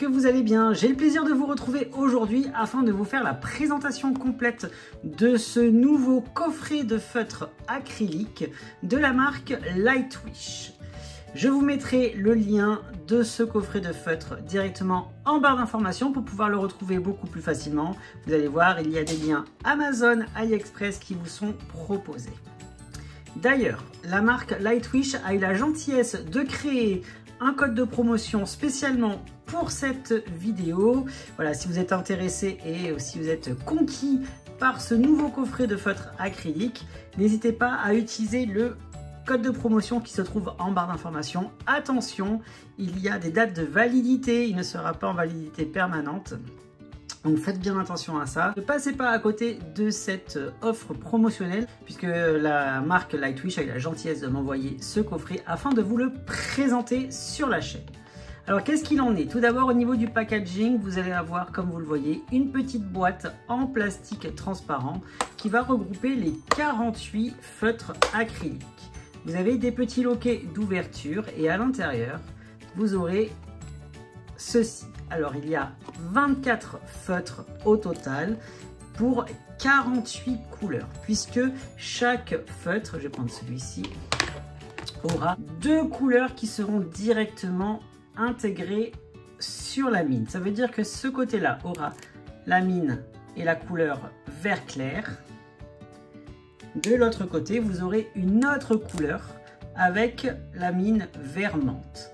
que vous allez bien. J'ai le plaisir de vous retrouver aujourd'hui afin de vous faire la présentation complète de ce nouveau coffret de feutre acrylique de la marque Lightwish. Je vous mettrai le lien de ce coffret de feutre directement en barre d'informations pour pouvoir le retrouver beaucoup plus facilement. Vous allez voir, il y a des liens Amazon, AliExpress qui vous sont proposés. D'ailleurs, la marque Lightwish a eu la gentillesse de créer un code de promotion spécialement pour cette vidéo. Voilà, si vous êtes intéressé et si vous êtes conquis par ce nouveau coffret de feutre acrylique, n'hésitez pas à utiliser le code de promotion qui se trouve en barre d'informations. Attention, il y a des dates de validité, il ne sera pas en validité permanente. Donc faites bien attention à ça. Ne passez pas à côté de cette offre promotionnelle puisque la marque Lightwish a eu la gentillesse de m'envoyer ce coffret afin de vous le présenter sur la chaîne. Alors qu'est-ce qu'il en est? Tout d'abord au niveau du packaging, vous allez avoir, comme vous le voyez, une petite boîte en plastique transparent qui va regrouper les 48 feutres acryliques. Vous avez des petits loquets d'ouverture et à l'intérieur, vous aurez ceci. Alors, il y a 24 feutres au total pour 48 couleurs, puisque chaque feutre, je vais prendre celui-ci, aura 2 couleurs qui seront directement intégrées sur la mine. Ça veut dire que ce côté-là aura la mine et la couleur vert clair. De l'autre côté, vous aurez une autre couleur avec la mine vert menthe.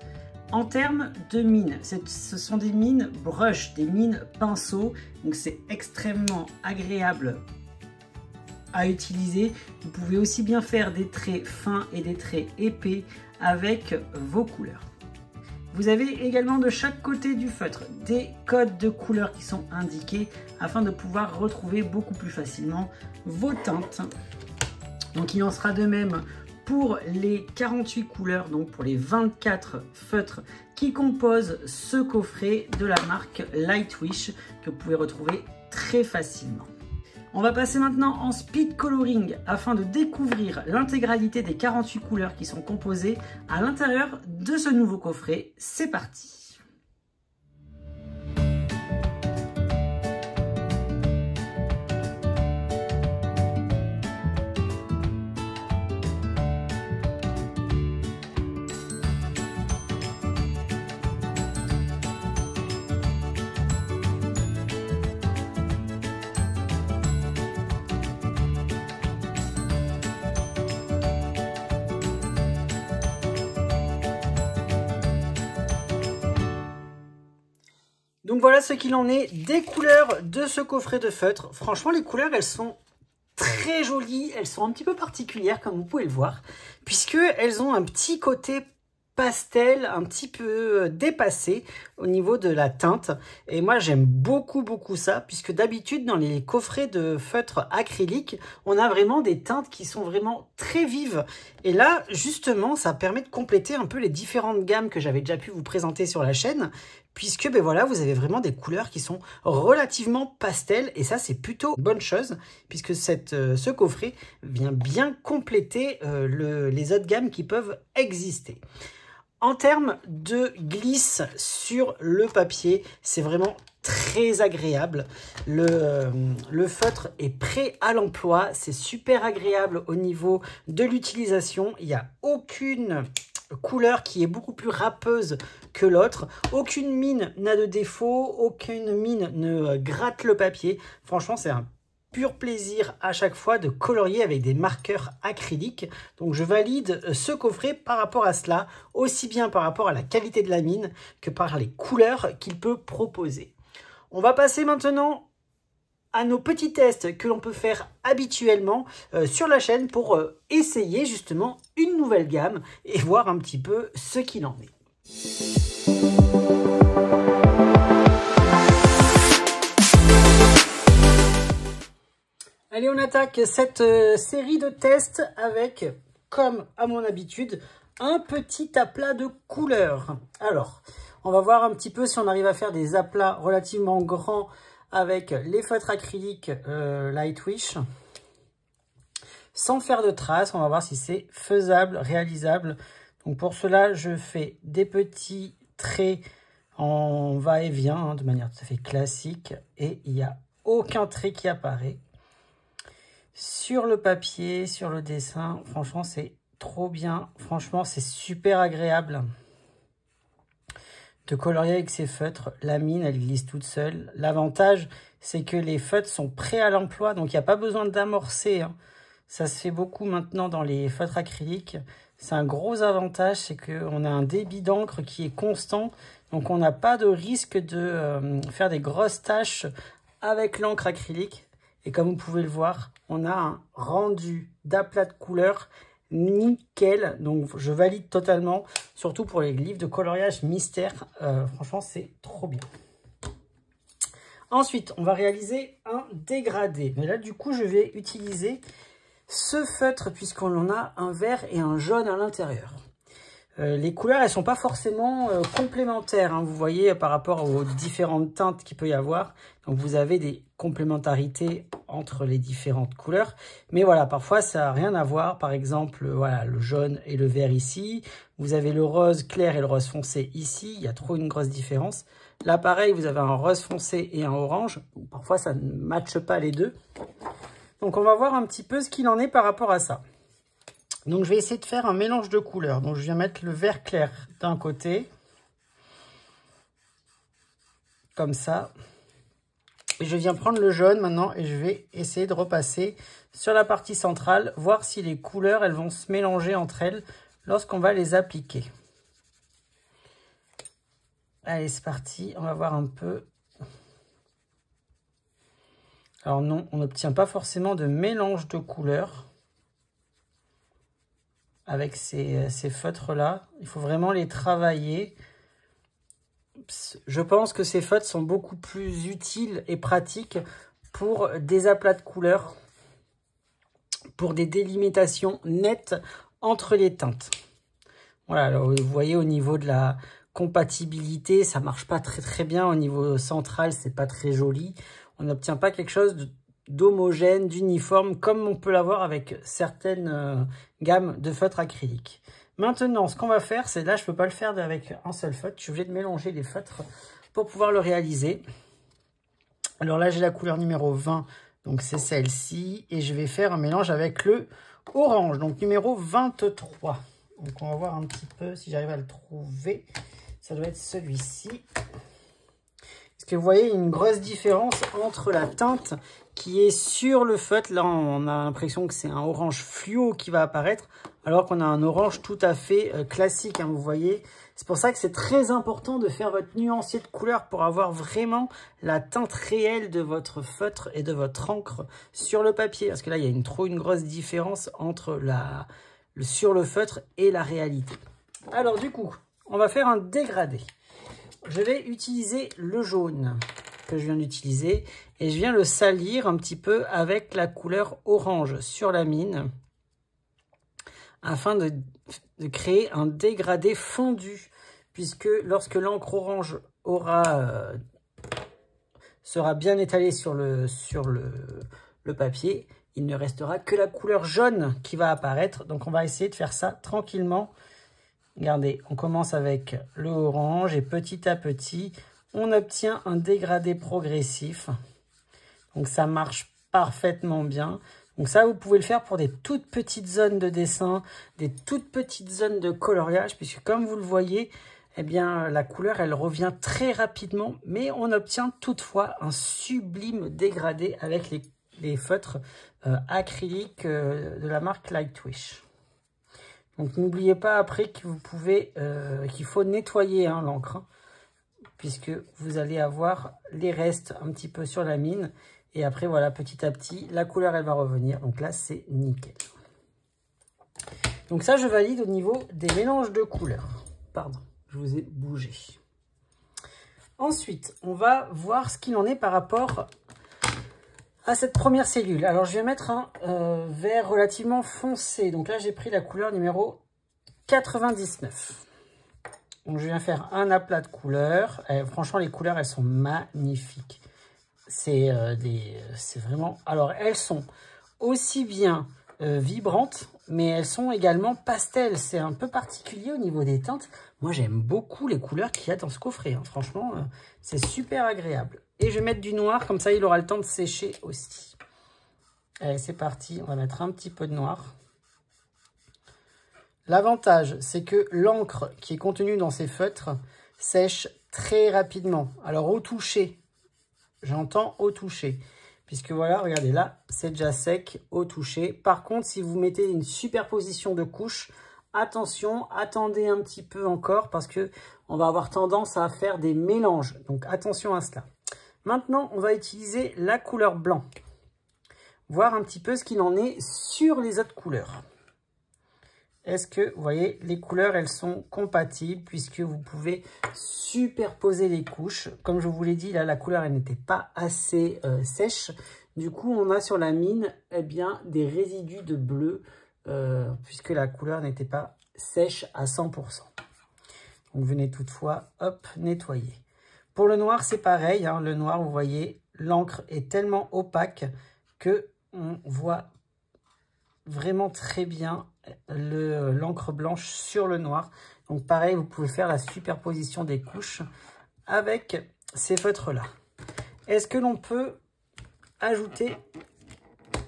En termes de mines, ce sont des mines brush, des mines pinceau, donc c'est extrêmement agréable à utiliser. Vous pouvez aussi bien faire des traits fins et des traits épais avec vos couleurs. Vous avez également de chaque côté du feutre des codes de couleurs qui sont indiqués afin de pouvoir retrouver beaucoup plus facilement vos teintes. Donc il en sera de même pour les 48 couleurs, donc pour les 24 feutres qui composent ce coffret de la marque Lightwish que vous pouvez retrouver très facilement. On va passer maintenant en speed coloring afin de découvrir l'intégralité des 48 couleurs qui sont composées à l'intérieur de ce nouveau coffret. C'est parti! Donc voilà ce qu'il en est des couleurs de ce coffret de feutre. Franchement, les couleurs, elles sont très jolies. Elles sont un petit peu particulières, comme vous pouvez le voir, puisqu'elles ont un petit côté pastel, un petit peu dépassé au niveau de la teinte. Et moi, j'aime beaucoup ça, puisque d'habitude, dans les coffrets de feutre acrylique, on a vraiment des teintes qui sont vraiment très vives. Et là, justement, ça permet de compléter un peu les différentes gammes que j'avais déjà pu vous présenter sur la chaîne, puisque ben voilà, vous avez vraiment des couleurs qui sont relativement pastel, et ça, c'est plutôt bonne chose, puisque ce coffret vient bien compléter les autres gammes qui peuvent exister. En termes de glisse sur le papier, c'est vraiment très agréable. Le feutre est prêt à l'emploi. C'est super agréable au niveau de l'utilisation. Il n'y a aucune couleur qui est beaucoup plus râpeuse que l'autre. Aucune mine n'a de défaut. Aucune mine ne gratte le papier. Franchement, c'est un pur plaisir à chaque fois de colorier avec des marqueurs acryliques. Donc je valide ce coffret par rapport à cela, aussi bien par rapport à la qualité de la mine que par les couleurs qu'il peut proposer. On va passer maintenant à nos petits tests que l'on peut faire habituellement sur la chaîne pour essayer justement une nouvelle gamme et voir un petit peu ce qu'il en est. Allez, on attaque cette série de tests avec, comme à mon habitude, un petit aplat de couleurs. Alors, on va voir un petit peu si on arrive à faire des aplats relativement grands avec les feutres acryliques Lightwish. Sans faire de traces, on va voir si c'est faisable, réalisable. Donc pour cela, je fais des petits traits en va-et-vient, hein, de manière tout à fait classique. Et il n'y a aucun trait qui apparaît. Sur le papier, sur le dessin, franchement, c'est trop bien. Franchement, c'est super agréable de colorier avec ces feutres. La mine, elle glisse toute seule. L'avantage, c'est que les feutres sont prêts à l'emploi, donc il n'y a pas besoin d'amorcer, hein. Ça se fait beaucoup maintenant dans les feutres acryliques. C'est un gros avantage, c'est qu'on a un débit d'encre qui est constant, donc on n'a pas de risque de faire des grosses taches avec l'encre acrylique. Et comme vous pouvez le voir, on a un rendu d'aplat de couleur nickel. Donc je valide totalement, surtout pour les livres de coloriage mystère. Franchement, c'est trop bien. Ensuite, on va réaliser un dégradé. Mais là, du coup, je vais utiliser ce feutre puisqu'on en a un vert et un jaune à l'intérieur. Les couleurs, elles sont pas forcément complémentaires, hein, vous voyez, par rapport aux différentes teintes qu'il peut y avoir. Donc, vous avez des complémentarités entre les différentes couleurs. Mais voilà, parfois, ça n'a rien à voir. Par exemple, voilà, le jaune et le vert ici. Vous avez le rose clair et le rose foncé ici. Il y a trop une grosse différence. Là, pareil, vous avez un rose foncé et un orange. Parfois, ça ne matche pas les deux. Donc, on va voir un petit peu ce qu'il en est par rapport à ça. Donc, je vais essayer de faire un mélange de couleurs. Donc, je viens mettre le vert clair d'un côté. Comme ça. Et je viens prendre le jaune maintenant et je vais essayer de repasser sur la partie centrale. Voir si les couleurs, elles vont se mélanger entre elles lorsqu'on va les appliquer. Allez, c'est parti. On va voir un peu. Alors non, on n'obtient pas forcément de mélange de couleurs avec ces feutres-là. Il faut vraiment les travailler. Je pense que ces feutres sont beaucoup plus utiles et pratiques pour des aplats de couleurs, pour des délimitations nettes entre les teintes. Voilà, alors vous voyez au niveau de la compatibilité, ça marche pas très bien. Au niveau central, c'est pas très joli. On n'obtient pas quelque chose d'homogène, d'uniforme, comme on peut l'avoir avec certaines gammes de feutres acryliques. Maintenant, ce qu'on va faire, c'est là, je ne peux pas le faire avec un seul feutre. Je suis obligé de mélanger les feutres pour pouvoir le réaliser. Alors là, j'ai la couleur numéro 20, donc c'est celle-ci. Et je vais faire un mélange avec le orange, donc numéro 23. Donc on va voir un petit peu si j'arrive à le trouver. Ça doit être celui-ci. Est-ce que vous voyez une grosse différence entre la teinte qui est sur le feutre? Là, on a l'impression que c'est un orange fluo qui va apparaître, alors qu'on a un orange tout à fait classique, hein, vous voyez. C'est pour ça que c'est très important de faire votre nuancier de couleur pour avoir vraiment la teinte réelle de votre feutre et de votre encre sur le papier. Parce que là, il y a une grosse différence entre sur le feutre et la réalité. Alors du coup, on va faire un dégradé. Je vais utiliser le jaune que je viens d'utiliser et je viens le salir un petit peu avec la couleur orange sur la mine afin de créer un dégradé fondu, puisque lorsque l'encre orange sera bien étalée sur le papier, il ne restera que la couleur jaune qui va apparaître. Donc on va essayer de faire ça tranquillement. Regardez, on commence avec le orange et petit à petit, on obtient un dégradé progressif. Donc ça marche parfaitement bien. Donc ça, vous pouvez le faire pour des toutes petites zones de dessin, des toutes petites zones de coloriage, puisque comme vous le voyez, eh bien, la couleur, elle revient très rapidement, mais on obtient toutefois un sublime dégradé avec les feutres acryliques de la marque Lightwish. Donc n'oubliez pas après que vous pouvez, qu'il faut nettoyer hein, l'encre, hein, puisque vous allez avoir les restes un petit peu sur la mine. Et après, voilà, petit à petit, la couleur, elle va revenir. Donc là, c'est nickel. Donc ça, je valide au niveau des mélanges de couleurs. Pardon, je vous ai bougé. Ensuite, on va voir ce qu'il en est par rapport à cette première cellule. Alors, je vais mettre un vert relativement foncé. Donc là, j'ai pris la couleur numéro 99. Donc, je viens faire un aplat de couleurs. Franchement, les couleurs, elles sont magnifiques. C'est vraiment... Alors, elles sont aussi bien vibrantes, mais elles sont également pastel. C'est un peu particulier au niveau des teintes. Moi, j'aime beaucoup les couleurs qu'il y a dans ce coffret. Hein. Franchement, c'est super agréable. Et je vais mettre du noir, comme ça, il aura le temps de sécher aussi. Allez, c'est parti. On va mettre un petit peu de noir. L'avantage, c'est que l'encre qui est contenue dans ces feutres sèche très rapidement. Alors, au toucher, j'entends au toucher. Puisque voilà, regardez, là, c'est déjà sec au toucher. Par contre, si vous mettez une superposition de couches, attention, attendez un petit peu encore parce que on va avoir tendance à faire des mélanges. Donc, attention à cela. Maintenant, on va utiliser la couleur blanc. Voir un petit peu ce qu'il en est sur les autres couleurs. Est-ce que, vous voyez, les couleurs, elles sont compatibles puisque vous pouvez superposer les couches. Comme je vous l'ai dit, là, la couleur, elle n'était pas assez sèche. Du coup, on a sur la mine, eh bien, des résidus de bleu puisque la couleur n'était pas sèche à 100%. Donc, venez toutefois, hop, nettoyer. Pour le noir, c'est pareil. Hein, le noir, vous voyez, l'encre est tellement opaque que on voit vraiment très bien l'encre blanche sur le noir. Donc pareil, vous pouvez faire la superposition des couches avec ces feutres-là. Est-ce que l'on peut ajouter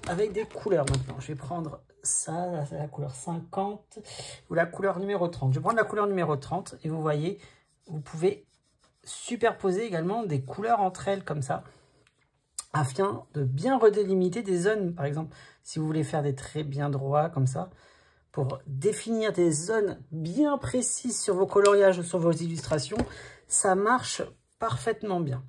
avec des couleurs maintenant? Je vais prendre ça, c'est la couleur 50 ou la couleur numéro 30. Je vais prendre la couleur numéro 30 et vous voyez, vous pouvez superposer également des couleurs entre elles comme ça, afin de bien redélimiter des zones. Par exemple, si vous voulez faire des traits bien droits comme ça, pour définir des zones bien précises sur vos coloriages ou sur vos illustrations, ça marche parfaitement bien.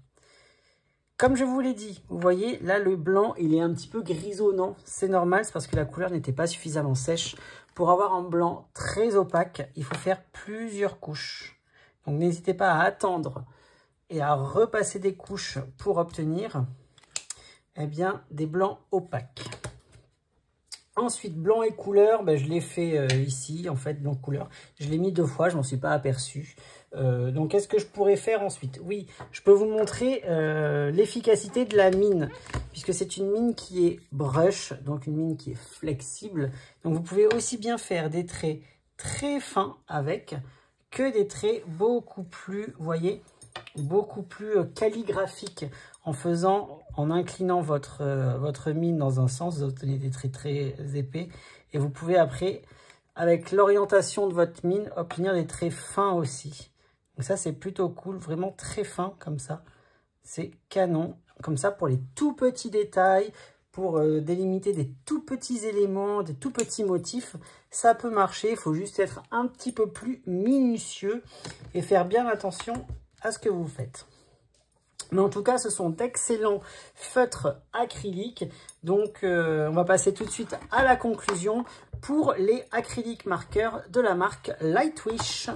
Comme je vous l'ai dit, vous voyez, là, le blanc, il est un petit peu grisonnant. C'est normal, c'est parce que la couleur n'était pas suffisamment sèche. Pour avoir un blanc très opaque, il faut faire plusieurs couches. Donc, n'hésitez pas à attendre et à repasser des couches pour obtenir eh bien, des blancs opaques. Ensuite, blanc et couleur, ben, je l'ai fait ici, en fait, blanc couleur. Je l'ai mis 2 fois, je ne m'en suis pas aperçu. Donc, qu'est-ce que je pourrais faire ensuite? Oui, je peux vous montrer l'efficacité de la mine, puisque c'est une mine qui est brush, donc une mine qui est flexible. Donc, vous pouvez aussi bien faire des traits très fins avec que des traits beaucoup plus, vous voyez, beaucoup plus calligraphiques. En inclinant votre mine dans un sens, vous obtenez des traits très épais. Et vous pouvez après, avec l'orientation de votre mine, obtenir des traits fins aussi. Donc ça, c'est plutôt cool, vraiment très fin comme ça. C'est canon, comme ça pour les tout petits détails, pour délimiter des tout petits éléments, des tout petits motifs. Ça peut marcher, il faut juste être un petit peu plus minutieux et faire bien attention à ce que vous faites. Mais en tout cas, ce sont d'excellents feutres acryliques. Donc, on va passer tout de suite à la conclusion pour les acryliques marqueurs de la marque Lightwish.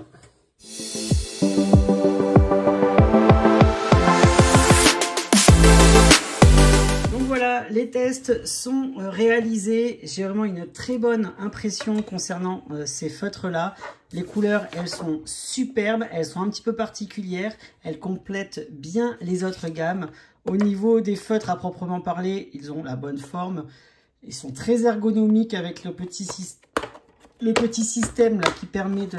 Donc voilà, les tests sont réalisés. J'ai vraiment une très bonne impression concernant ces feutres-là. Les couleurs, elles sont superbes, elles sont un petit peu particulières, elles complètent bien les autres gammes. Au niveau des feutres à proprement parler, ils ont la bonne forme. Ils sont très ergonomiques avec le petit système là, qui permet de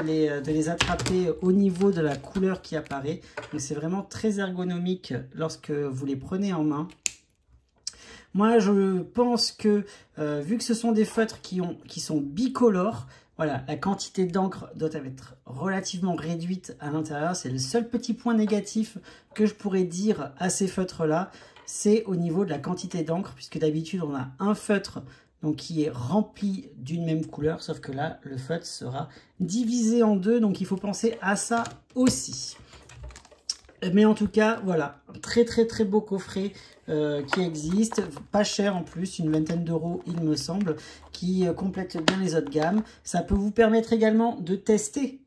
les attraper au niveau de la couleur qui apparaît. Donc c'est vraiment très ergonomique lorsque vous les prenez en main. Moi, je pense que, vu que ce sont des feutres qui sont bicolores, voilà, la quantité d'encre doit être relativement réduite à l'intérieur. C'est le seul petit point négatif que je pourrais dire à ces feutres-là. C'est au niveau de la quantité d'encre, puisque d'habitude, on a un feutre donc, qui est rempli d'une même couleur, sauf que là, le feutre sera divisé en deux. Donc, il faut penser à ça aussi. Mais en tout cas, voilà, très beau coffret qui existe, pas cher en plus, une vingtaine d'euros il me semble, qui complète bien les autres gammes. Ça peut vous permettre également de tester,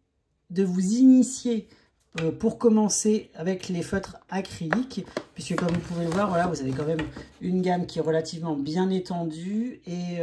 de vous initier pour commencer avec les feutres acryliques, puisque comme vous pouvez le voir, voilà, vous avez quand même une gamme qui est relativement bien étendue et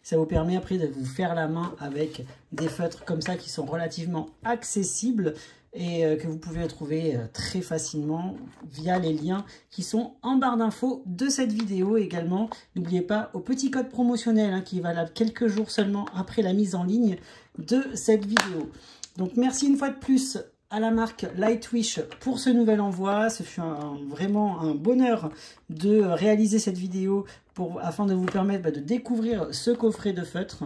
ça vous permet après de vous faire la main avec des feutres comme ça qui sont relativement accessibles. et que vous pouvez trouver très facilement via les liens qui sont en barre d'infos de cette vidéo également. N'oubliez pas au petit code promotionnel qui est valable quelques jours seulement après la mise en ligne de cette vidéo. Donc merci une fois de plus à la marque Lightwish pour ce nouvel envoi. Ce fut vraiment un bonheur de réaliser cette vidéo afin de vous permettre de découvrir ce coffret de feutre.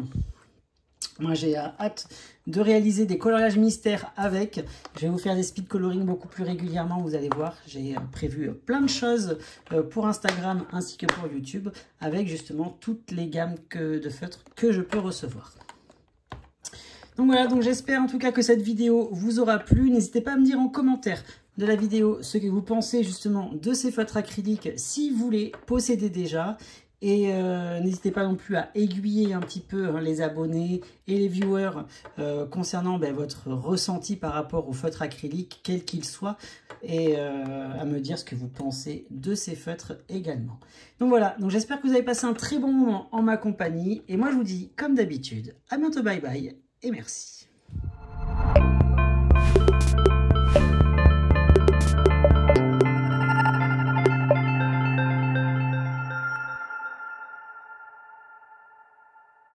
Moi, j'ai hâte de réaliser des coloriages mystères avec. Je vais vous faire des speed coloring beaucoup plus régulièrement, vous allez voir. J'ai prévu plein de choses pour Instagram ainsi que pour YouTube avec justement toutes les gammes de feutres que je peux recevoir. Donc voilà, donc j'espère en tout cas que cette vidéo vous aura plu. N'hésitez pas à me dire en commentaire de la vidéo ce que vous pensez justement de ces feutres acryliques si vous les possédez déjà. Et n'hésitez pas non plus à aiguiller un petit peu les abonnés et les viewers concernant votre ressenti par rapport aux feutres acryliques, quel qu'il soit, et à me dire ce que vous pensez de ces feutres également. Donc voilà, donc j'espère que vous avez passé un très bon moment en ma compagnie, et moi je vous dis comme d'habitude, à bientôt, bye bye, et merci.